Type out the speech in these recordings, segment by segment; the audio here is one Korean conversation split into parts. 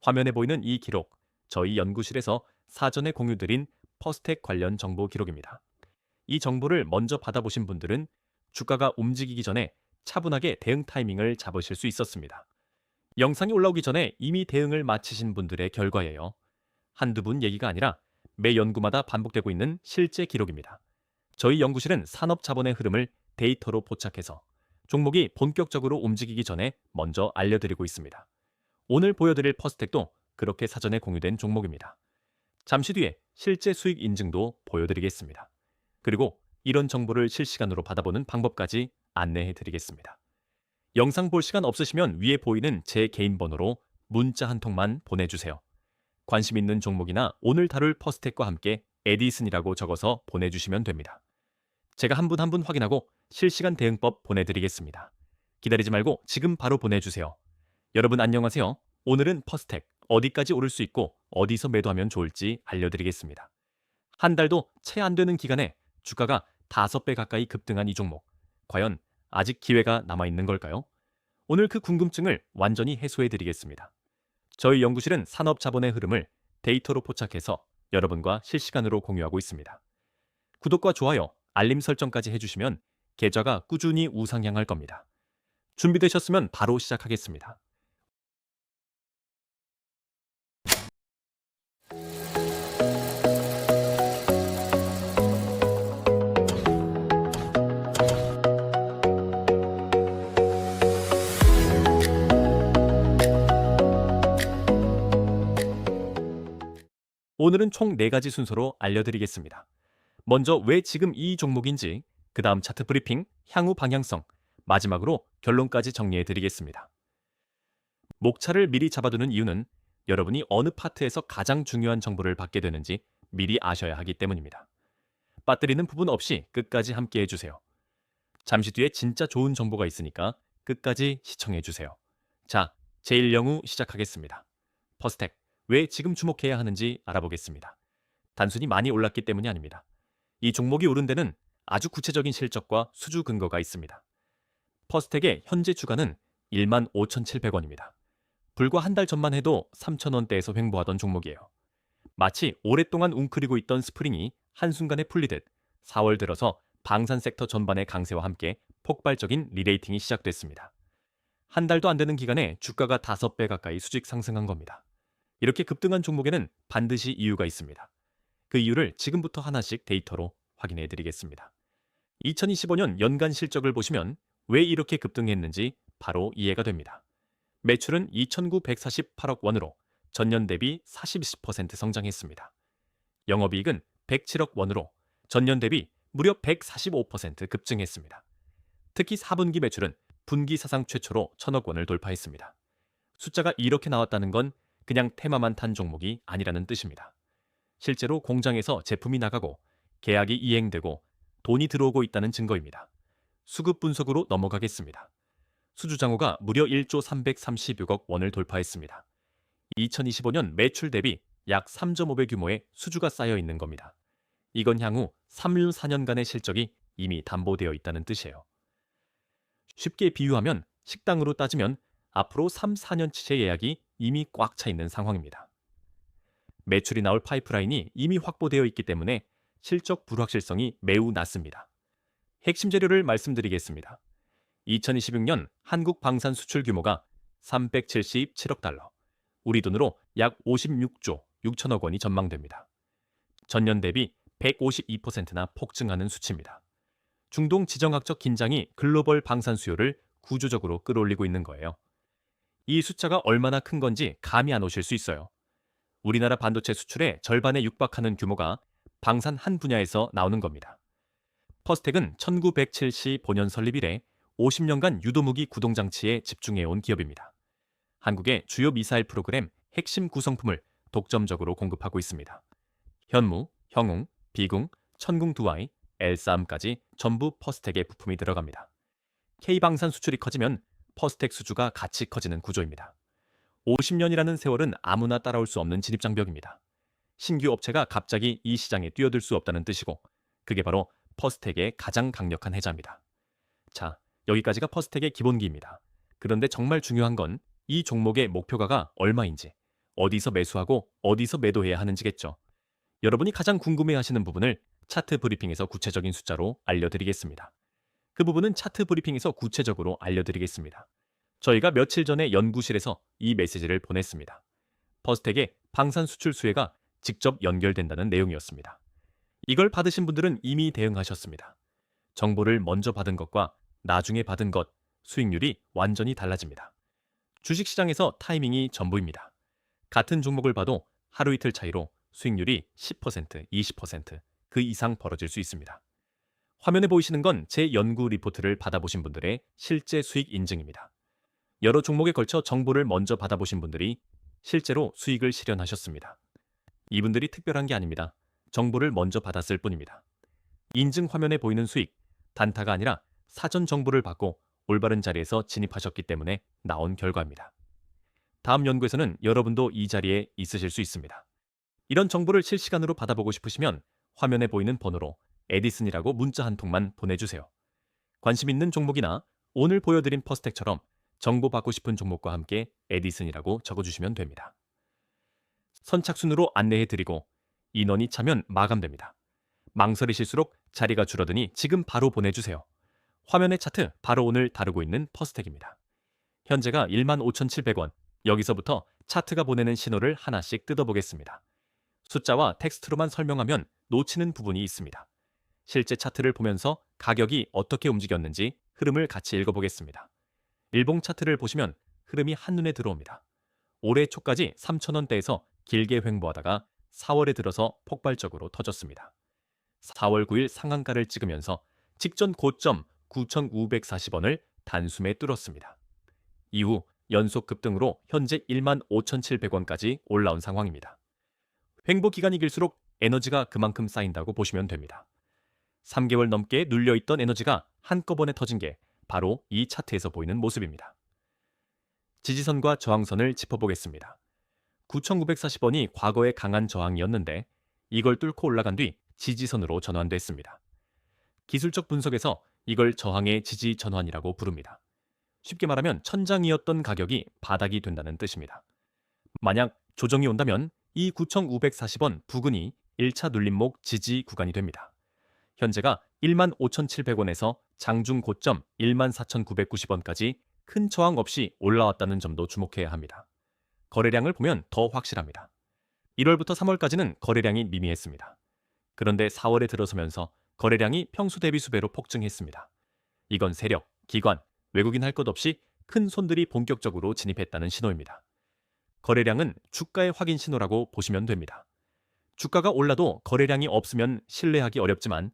화면에 보이는 이 기록, 저희 연구실에서 사전에 공유드린 퍼스텍 관련 정보 기록입니다. 이 정보를 먼저 받아보신 분들은 주가가 움직이기 전에 차분하게 대응 타이밍을 잡으실 수 있었습니다. 영상이 올라오기 전에 이미 대응을 마치신 분들의 결과예요. 한두 분 얘기가 아니라 매 연구마다 반복되고 있는 실제 기록입니다. 저희 연구실은 산업 자본의 흐름을 데이터로 포착해서 종목이 본격적으로 움직이기 전에 먼저 알려드리고 있습니다. 오늘 보여드릴 퍼스텍도 그렇게 사전에 공유된 종목입니다. 잠시 뒤에 실제 수익 인증도 보여드리겠습니다. 그리고 이런 정보를 실시간으로 받아보는 방법까지 안내해드리겠습니다. 영상 볼 시간 없으시면 위에 보이는 제 개인 번호로 문자 한 통만 보내주세요. 관심 있는 종목이나 오늘 다룰 퍼스텍과 함께 에디슨이라고 적어서 보내주시면 됩니다. 제가 한 분 한 분 확인하고 실시간 대응법 보내드리겠습니다. 기다리지 말고 지금 바로 보내주세요. 여러분 안녕하세요. 오늘은 퍼스텍 어디까지 오를 수 있고 어디서 매도하면 좋을지 알려드리겠습니다. 한 달도 채 안 되는 기간에 주가가 5배 가까이 급등한 이 종목. 과연 아직 기회가 남아있는 걸까요? 오늘 그 궁금증을 완전히 해소해드리겠습니다. 저희 연구실은 산업 자본의 흐름을 데이터로 포착해서 여러분과 실시간으로 공유하고 있습니다. 구독과 좋아요, 알림 설정까지 해주시면 계좌가 꾸준히 우상향할 겁니다. 준비되셨으면 바로 시작하겠습니다. 오늘은 총 4가지 순서로 알려드리겠습니다. 먼저 왜 지금 이 종목인지, 그 다음 차트 브리핑, 향후 방향성, 마지막으로 결론까지 정리해드리겠습니다. 목차를 미리 잡아두는 이유는 여러분이 어느 파트에서 가장 중요한 정보를 받게 되는지 미리 아셔야 하기 때문입니다. 빠뜨리는 부분 없이 끝까지 함께 해주세요. 잠시 뒤에 진짜 좋은 정보가 있으니까 끝까지 시청해주세요. 자, 제1영우 시작하겠습니다. 퍼스텍, 왜 지금 주목해야 하는지 알아보겠습니다. 단순히 많이 올랐기 때문이 아닙니다. 이 종목이 오른 데는 아주 구체적인 실적과 수주 근거가 있습니다. 퍼스텍의 현재 주가는 15,700원입니다. 불과 한 달 전만 해도 3,000원대에서 횡보하던 종목이에요. 마치 오랫동안 웅크리고 있던 스프링이 한순간에 풀리듯 4월 들어서 방산 섹터 전반의 강세와 함께 폭발적인 리레이팅이 시작됐습니다. 한 달도 안 되는 기간에 주가가 5배 가까이 수직 상승한 겁니다. 이렇게 급등한 종목에는 반드시 이유가 있습니다. 그 이유를 지금부터 하나씩 데이터로 확인해 드리겠습니다. 2025년 연간 실적을 보시면 왜 이렇게 급등했는지 바로 이해가 됩니다. 매출은 2,948억 원으로 전년 대비 42% 성장했습니다. 영업이익은 107억 원으로 전년 대비 무려 145% 급증했습니다. 특히 4분기 매출은 분기 사상 최초로 1,000억 원을 돌파했습니다. 숫자가 이렇게 나왔다는 건 그냥 테마만 탄 종목이 아니라는 뜻입니다. 실제로 공장에서 제품이 나가고 계약이 이행되고 돈이 들어오고 있다는 증거입니다. 수급 분석으로 넘어가겠습니다. 수주장호가 무려 1조 336억 원을 돌파했습니다. 2025년 매출 대비 약 3.5배 규모의 수주가 쌓여 있는 겁니다. 이건 향후 3, 4년간의 실적이 이미 담보되어 있다는 뜻이에요. 쉽게 비유하면 식당으로 따지면 앞으로 3, 4년치의 예약이 이미 꽉 차 있는 상황입니다. 매출이 나올 파이프라인이 이미 확보되어 있기 때문에 실적 불확실성이 매우 낮습니다. 핵심 재료를 말씀드리겠습니다. 2026년 한국 방산 수출 규모가 377억 달러, 우리 돈으로 약 56조 6천억 원이 전망됩니다. 전년 대비 152%나 폭증하는 수치입니다. 중동 지정학적 긴장이 글로벌 방산 수요를 구조적으로 끌어올리고 있는 거예요. 이 숫자가 얼마나 큰 건지 감이 안 오실 수 있어요. 우리나라 반도체 수출의 절반에 육박하는 규모가 방산 한 분야에서 나오는 겁니다. 퍼스텍은 1975년 설립 이래 50년간 유도무기 구동장치에 집중해온 기업입니다. 한국의 주요 미사일 프로그램 핵심 구성품을 독점적으로 공급하고 있습니다. 현무, 형웅, 비궁, 천궁2Y, L3까지 전부 퍼스텍의 부품이 들어갑니다. K방산 수출이 커지면 퍼스텍 수주가 같이 커지는 구조입니다. 50년이라는 세월은 아무나 따라올 수 없는 진입장벽입니다. 신규 업체가 갑자기 이 시장에 뛰어들 수 없다는 뜻이고, 그게 바로 퍼스텍의 가장 강력한 해자입니다. 자, 여기까지가 퍼스텍의 기본기입니다. 그런데 정말 중요한 건 이 종목의 목표가가 얼마인지, 어디서 매수하고 어디서 매도해야 하는지겠죠. 여러분이 가장 궁금해하시는 부분을 차트 브리핑에서 구체적인 숫자로 알려드리겠습니다. 그 부분은 차트 브리핑에서 구체적으로 알려드리겠습니다. 저희가 며칠 전에 연구실에서 이 메시지를 보냈습니다. 퍼스텍의 방산 수출 수혜가 직접 연결된다는 내용이었습니다. 이걸 받으신 분들은 이미 대응하셨습니다. 정보를 먼저 받은 것과 나중에 받은 것, 수익률이 완전히 달라집니다. 주식시장에서 타이밍이 전부입니다. 같은 종목을 봐도 하루 이틀 차이로 수익률이 10%, 20%그 이상 벌어질 수 있습니다. 화면에 보이시는 건 제 연구 리포트를 받아보신 분들의 실제 수익 인증입니다. 여러 종목에 걸쳐 정보를 먼저 받아보신 분들이 실제로 수익을 실현하셨습니다. 이분들이 특별한 게 아닙니다. 정보를 먼저 받았을 뿐입니다. 인증 화면에 보이는 수익, 단타가 아니라 사전 정보를 받고 올바른 자리에서 진입하셨기 때문에 나온 결과입니다. 다음 연구에서는 여러분도 이 자리에 있으실 수 있습니다. 이런 정보를 실시간으로 받아보고 싶으시면 화면에 보이는 번호로 에디슨이라고 문자 한 통만 보내주세요. 관심 있는 종목이나 오늘 보여드린 퍼스텍처럼 정보 받고 싶은 종목과 함께 에디슨이라고 적어주시면 됩니다. 선착순으로 안내해드리고 인원이 차면 마감됩니다. 망설이실수록 자리가 줄어드니 지금 바로 보내주세요. 화면의 차트 바로 오늘 다루고 있는 퍼스텍입니다. 현재가 15,700원, 여기서부터 차트가 보내는 신호를 하나씩 뜯어보겠습니다. 숫자와 텍스트로만 설명하면 놓치는 부분이 있습니다. 실제 차트를 보면서 가격이 어떻게 움직였는지 흐름을 같이 읽어보겠습니다. 일봉 차트를 보시면 흐름이 한눈에 들어옵니다. 올해 초까지 3,000원대에서 길게 횡보하다가 4월에 들어서 폭발적으로 터졌습니다. 4월 9일 상한가를 찍으면서 직전 고점 9,540원을 단숨에 뚫었습니다. 이후 연속 급등으로 현재 15,700원까지 올라온 상황입니다. 횡보 기간이 길수록 에너지가 그만큼 쌓인다고 보시면 됩니다. 3개월 넘게 눌려있던 에너지가 한꺼번에 터진 게 바로 이 차트에서 보이는 모습입니다. 지지선과 저항선을 짚어보겠습니다. 9,940원이 과거의 강한 저항이었는데 이걸 뚫고 올라간 뒤 지지선으로 전환됐습니다. 기술적 분석에서 이걸 저항의 지지 전환이라고 부릅니다. 쉽게 말하면 천장이었던 가격이 바닥이 된다는 뜻입니다. 만약 조정이 온다면 이 9,540원 부근이 1차 눌림목 지지 구간이 됩니다. 현재가 15,700원에서 장중 고점 14,990원까지 큰 저항 없이 올라왔다는 점도 주목해야 합니다. 거래량을 보면 더 확실합니다. 1월부터 3월까지는 거래량이 미미했습니다. 그런데 4월에 들어서면서 거래량이 평소 대비 수배로 폭증했습니다. 이건 세력, 기관, 외국인 할 것 없이 큰 손들이 본격적으로 진입했다는 신호입니다. 거래량은 주가의 확인 신호라고 보시면 됩니다. 주가가 올라도 거래량이 없으면 신뢰하기 어렵지만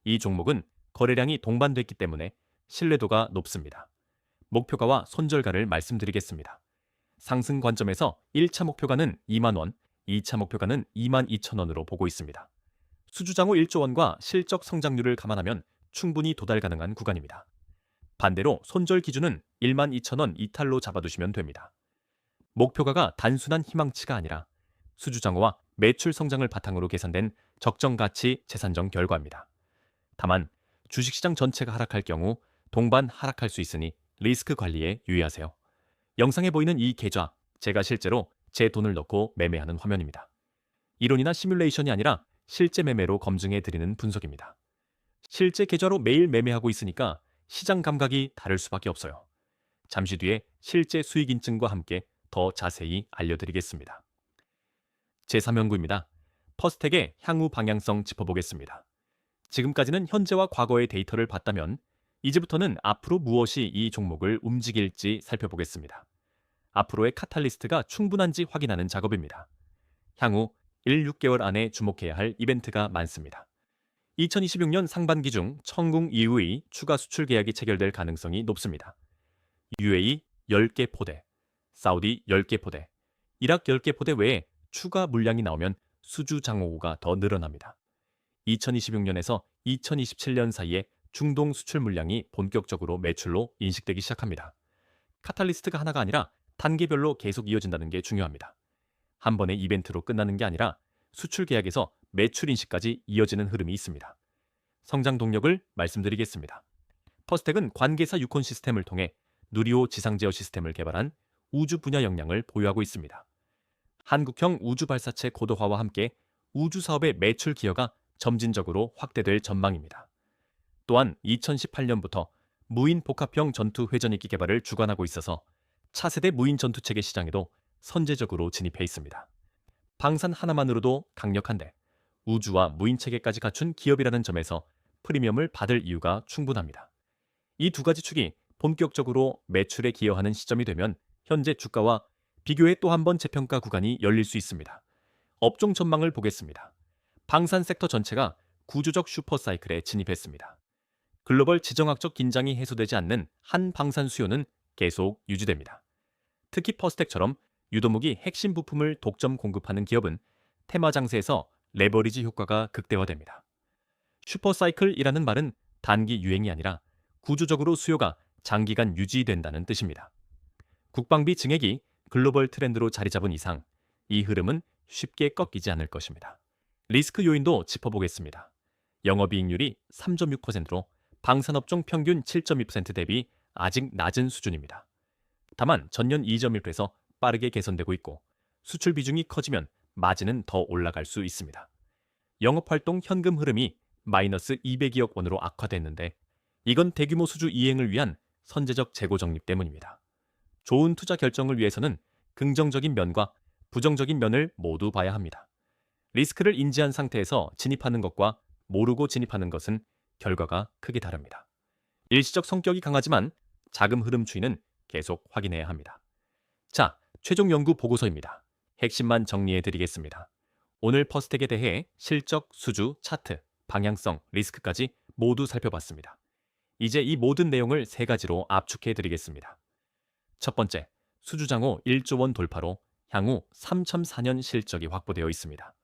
이 종목은 거래량이 동반됐기 때문에 신뢰도가 높습니다. 목표가와 손절가를 말씀드리겠습니다. 상승 관점에서 1차 목표가는 2만원, 2차 목표가는 22,000원으로 보고 있습니다. 수주장호 1조 원과 실적 성장률을 감안하면 충분히 도달 가능한 구간입니다. 반대로 손절 기준은 12,000원 이탈로 잡아두시면 됩니다. 목표가가 단순한 희망치가 아니라 수주장호와 매출 성장을 바탕으로 계산된 적정가치 재산정 결과입니다. 다만 주식시장 전체가 하락할 경우 동반 하락할 수 있으니 리스크 관리에 유의하세요. 영상에 보이는 이 계좌, 제가 실제로 제 돈을 넣고 매매하는 화면입니다. 이론이나 시뮬레이션이 아니라 실제 매매로 검증해드리는 분석입니다. 실제 계좌로 매일 매매하고 있으니까 시장 감각이 다를 수밖에 없어요. 잠시 뒤에 실제 수익 인증과 함께 더 자세히 알려드리겠습니다. 제3연구입니다. 퍼스텍의 향후 방향성 짚어보겠습니다. 지금까지는 현재와 과거의 데이터를 봤다면 이제부터는 앞으로 무엇이 이 종목을 움직일지 살펴보겠습니다. 앞으로의 카탈리스트가 충분한지 확인하는 작업입니다. 향후 1, 6개월 안에 주목해야 할 이벤트가 많습니다. 2026년 상반기 중 천궁 이후의 추가 수출 계약이 체결될 가능성이 높습니다. UAE 10개 포대, 사우디 10개 포대, 이락 10개 포대 외에 추가 물량이 나오면 수주 장호가 더 늘어납니다. 2026년에서 2027년 사이에 중동 수출 물량이 본격적으로 매출로 인식되기 시작합니다. 카탈리스트가 하나가 아니라 단계별로 계속 이어진다는 게 중요합니다. 한 번의 이벤트로 끝나는 게 아니라 수출 계약에서 매출 인식까지 이어지는 흐름이 있습니다. 성장 동력을 말씀드리겠습니다. 퍼스텍은 관계사 유콘 시스템을 통해 누리호 지상 제어 시스템을 개발한 우주 분야 역량을 보유하고 있습니다. 한국형 우주발사체 고도화와 함께 우주 사업의 매출 기여가 점진적으로 확대될 전망입니다. 또한 2018년부터 무인 복합형 전투 회전익기 개발을 주관하고 있어서 차세대 무인 전투체계 시장에도 선제적으로 진입해 있습니다. 방산 하나만으로도 강력한데 우주와 무인 체계까지 갖춘 기업이라는 점에서 프리미엄을 받을 이유가 충분합니다. 이 두 가지 축이 본격적으로 매출에 기여하는 시점이 되면 현재 주가와 비교해 또 한 번 재평가 구간이 열릴 수 있습니다. 업종 전망을 보겠습니다. 방산 섹터 전체가 구조적 슈퍼사이클에 진입했습니다. 글로벌 지정학적 긴장이 해소되지 않는 한 방산 수요는 계속 유지됩니다. 특히 퍼스텍처럼 유도무기 핵심 부품을 독점 공급하는 기업은 테마 장세에서 레버리지 효과가 극대화됩니다. 슈퍼사이클이라는 말은 단기 유행이 아니라 구조적으로 수요가 장기간 유지된다는 뜻입니다. 국방비 증액이 글로벌 트렌드로 자리 잡은 이상 이 흐름은 쉽게 꺾이지 않을 것입니다. 리스크 요인도 짚어보겠습니다. 영업이익률이 3.6%로 방산업종 평균 7.2% 대비 아직 낮은 수준입니다. 다만 전년 2.1%에서 빠르게 개선되고 있고 수출 비중이 커지면 마진은 더 올라갈 수 있습니다. 영업활동 현금 흐름이 마이너스 200여억 원으로 악화됐는데 이건 대규모 수주 이행을 위한 선제적 재고 적립 때문입니다. 좋은 투자 결정을 위해서는 긍정적인 면과 부정적인 면을 모두 봐야 합니다. 리스크를 인지한 상태에서 진입하는 것과 모르고 진입하는 것은 결과가 크게 다릅니다. 일시적 성격이 강하지만 자금 흐름 추이는 계속 확인해야 합니다. 자, 최종 연구 보고서입니다. 핵심만 정리해 드리겠습니다. 오늘 퍼스텍에 대해 실적, 수주, 차트, 방향성, 리스크까지 모두 살펴봤습니다. 이제 이 모든 내용을 세 가지로 압축해 드리겠습니다. 첫 번째, 수주장호 1조 원 돌파로 향후 3.4년 실적이 확보되어 있습니다.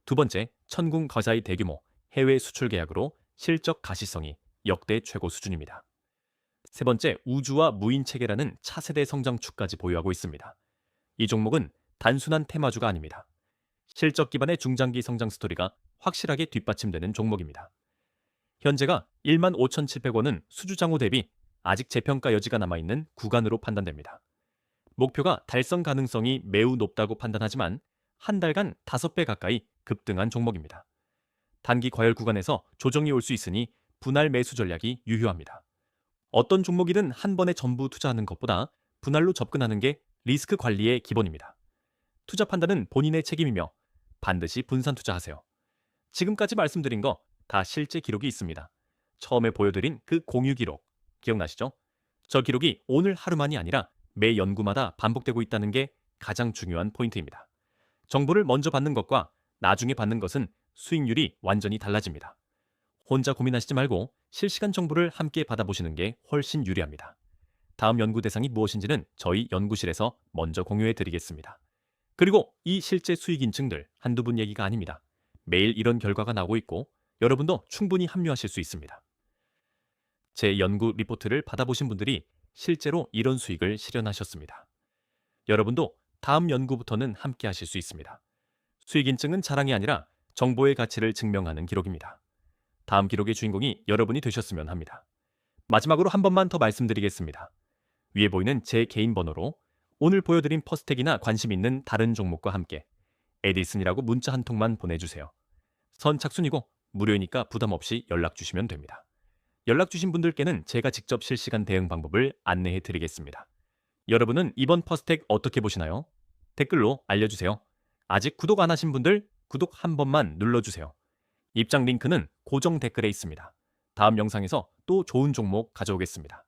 두 번째, 천궁 거사의 대규모 해외 수출 계약으로 실적 가시성이 역대 최고 수준입니다. 세 번째, 우주와 무인 체계라는 차세대 성장축까지 보유하고 있습니다. 이 종목은 단순한 테마주가 아닙니다. 실적 기반의 중장기 성장 스토리가 확실하게 뒷받침되는 종목입니다. 현재가 15,700원은 수주장호 대비 아직 재평가 여지가 남아있는 구간으로 판단됩니다. 목표가 달성 가능성이 매우 높다고 판단하지만 한 달간 5배 가까이 급등한 종목입니다. 단기 과열 구간에서 조정이 올 수 있으니 분할 매수 전략이 유효합니다. 어떤 종목이든 한 번에 전부 투자하는 것보다 분할로 접근하는 게 리스크 관리의 기본입니다. 투자 판단은 본인의 책임이며 반드시 분산 투자하세요. 지금까지 말씀드린 거 다 실제 기록이 있습니다. 처음에 보여드린 그 공유 기록 기억나시죠? 저 기록이 오늘 하루만이 아니라 매 연구마다 반복되고 있다는 게 가장 중요한 포인트입니다. 정보를 먼저 받는 것과 나중에 받는 것은 수익률이 완전히 달라집니다. 혼자 고민하시지 말고 실시간 정보를 함께 받아보시는 게 훨씬 유리합니다. 다음 연구 대상이 무엇인지는 저희 연구실에서 먼저 공유해 드리겠습니다. 그리고 이 실제 수익 인증들 한두 분 얘기가 아닙니다. 매일 이런 결과가 나오고 있고 여러분도 충분히 합류하실 수 있습니다. 제 연구 리포트를 받아보신 분들이 실제로 이런 수익을 실현하셨습니다. 여러분도 다음 연구부터는 함께 하실 수 있습니다. 수익 인증은 자랑이 아니라 정보의 가치를 증명하는 기록입니다. 다음 기록의 주인공이 여러분이 되셨으면 합니다. 마지막으로 한 번만 더 말씀드리겠습니다. 위에 보이는 제 개인 번호로 오늘 보여드린 퍼스텍이나 관심 있는 다른 종목과 함께 에디슨이라고 문자 한 통만 보내주세요. 선착순이고 무료이니까 부담 없이 연락 주시면 됩니다. 연락 주신 분들께는 제가 직접 실시간 대응 방법을 안내해 드리겠습니다. 여러분은 이번 퍼스텍 어떻게 보시나요? 댓글로 알려주세요. 아직 구독 안 하신 분들 구독 한 번만 눌러주세요. 입장 링크는 고정 댓글에 있습니다. 다음 영상에서 또 좋은 종목 가져오겠습니다.